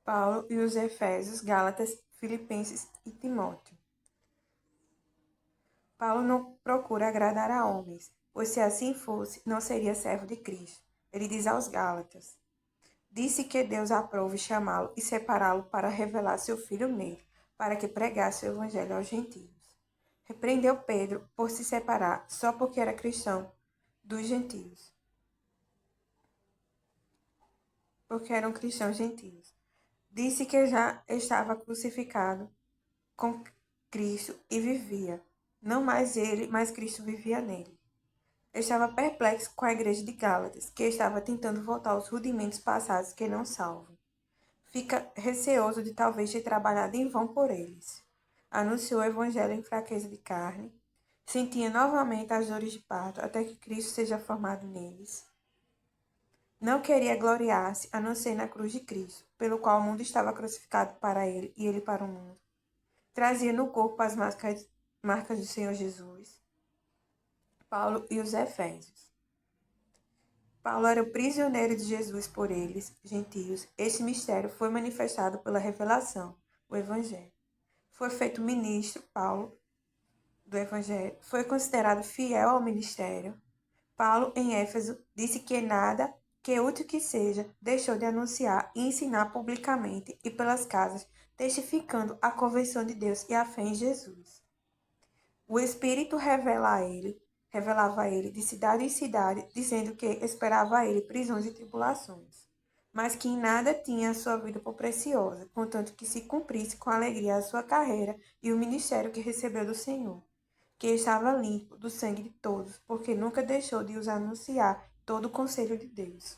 Paulo e os Efésios, Gálatas, Filipenses e Timóteo. Paulo não procura agradar a homens, pois se assim fosse, não seria servo de Cristo. Ele diz aos Gálatas: disse que Deus aprove chamá-lo e separá-lo para revelar seu Filho nele, para que pregasse o Evangelho aos gentios. Repreendeu Pedro por se separar só porque era cristão dos gentios, porque eram cristãos gentios. Disse que já estava crucificado com Cristo e vivia. Não mais ele, mas Cristo vivia nele. Estava perplexo com a igreja de Gálatas, que estava tentando voltar aos rudimentos passados que não salvam. Fica receoso de talvez ter trabalhado em vão por eles. Anunciou o evangelho em fraqueza de carne. Sentia novamente as dores de parto até que Cristo seja formado neles. Não queria gloriar-se a não ser na cruz de Cristo, pelo qual o mundo estava crucificado para ele e ele para o mundo. Trazia no corpo as marcas do Senhor Jesus. Paulo e os Efésios. Paulo era o prisioneiro de Jesus por eles, gentios. Este mistério foi manifestado pela revelação, o Evangelho. Foi feito ministro, Paulo, do Evangelho. Foi considerado fiel ao ministério. Paulo, em Éfeso, disse que nada, que útil que seja, deixou de anunciar e ensinar publicamente e pelas casas, testificando a convenção de Deus e a fé em Jesus. O Espírito revelava a ele de cidade em cidade, dizendo que esperava a ele prisões e tribulações, mas que em nada tinha a sua vida por preciosa, contanto que se cumprisse com alegria a sua carreira e o ministério que recebeu do Senhor, que estava limpo do sangue de todos, porque nunca deixou de os anunciar todo o conselho de Deus.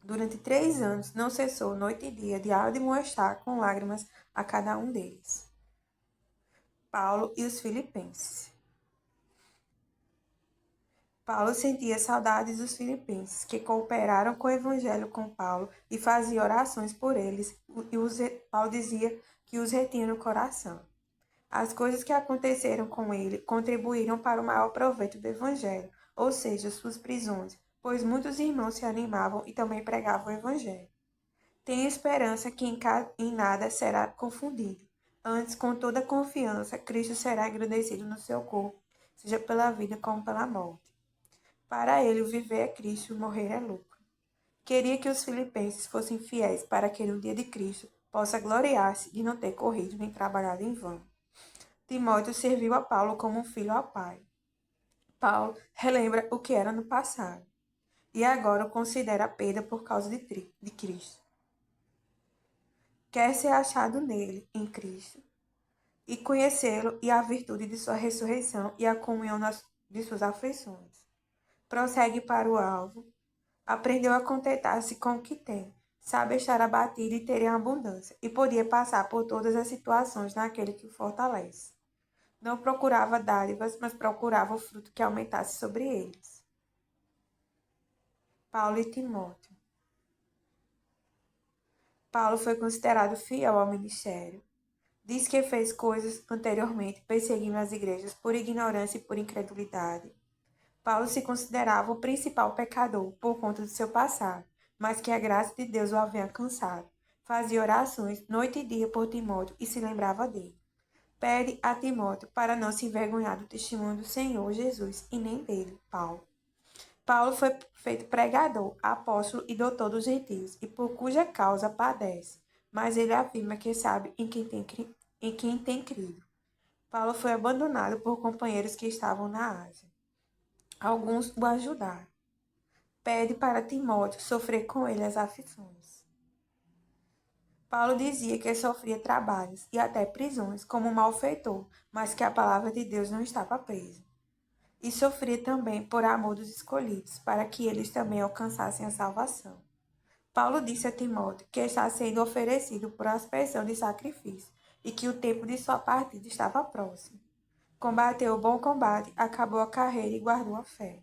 Durante 3 anos não cessou noite e dia de admoestar com lágrimas a cada um deles. Paulo e os Filipenses. Paulo sentia saudades dos filipenses, que cooperaram com o evangelho com Paulo e fazia orações por eles, e Paulo dizia que os retinha no coração. As coisas que aconteceram com ele contribuíram para o maior proveito do evangelho, ou seja, suas prisões, pois muitos irmãos se animavam e também pregavam o evangelho. Tenho esperança que em nada será confundido. Antes, com toda confiança, Cristo será engrandecido no seu corpo, seja pela vida como pela morte. Para ele, o viver é Cristo e o morrer é lucro. Queria que os filipenses fossem fiéis para que no dia de Cristo possa gloriar-se de não ter corrido nem trabalhado em vão. Timóteo serviu a Paulo como um filho ao pai. Paulo relembra o que era no passado e agora o considera perda por causa de Cristo. Quer ser achado nele, em Cristo, e conhecê-lo e a virtude de sua ressurreição e a comunhão de suas aflições. Prossegue para o alvo. Aprendeu a contentar-se com o que tem, sabe estar abatido e ter em abundância, e podia passar por todas as situações naquele que o fortalece. Não procurava dádivas, mas procurava o fruto que aumentasse sobre eles. Paulo e Timóteo. Paulo foi considerado fiel ao ministério. Diz que fez coisas anteriormente perseguindo as igrejas por ignorância e por incredulidade. Paulo se considerava o principal pecador por conta do seu passado, mas que a graça de Deus o havia alcançado. Fazia orações noite e dia por Timóteo e se lembrava dele. Pede a Timóteo para não se envergonhar do testemunho do Senhor Jesus e nem dele, Paulo. Paulo foi feito pregador, apóstolo e doutor dos gentios, e por cuja causa padece, mas ele afirma que sabe em quem tem crido. Paulo foi abandonado por companheiros que estavam na Ásia. Alguns o ajudaram. Pede para Timóteo sofrer com ele as aflições. Paulo dizia que sofria trabalhos e até prisões como malfeitor, mas que a palavra de Deus não estava presa. E sofria também por amor dos escolhidos, para que eles também alcançassem a salvação. Paulo disse a Timóteo que está sendo oferecido por aspersão de sacrifício e que o tempo de sua partida estava próximo. Combateu o bom combate, acabou a carreira e guardou a fé.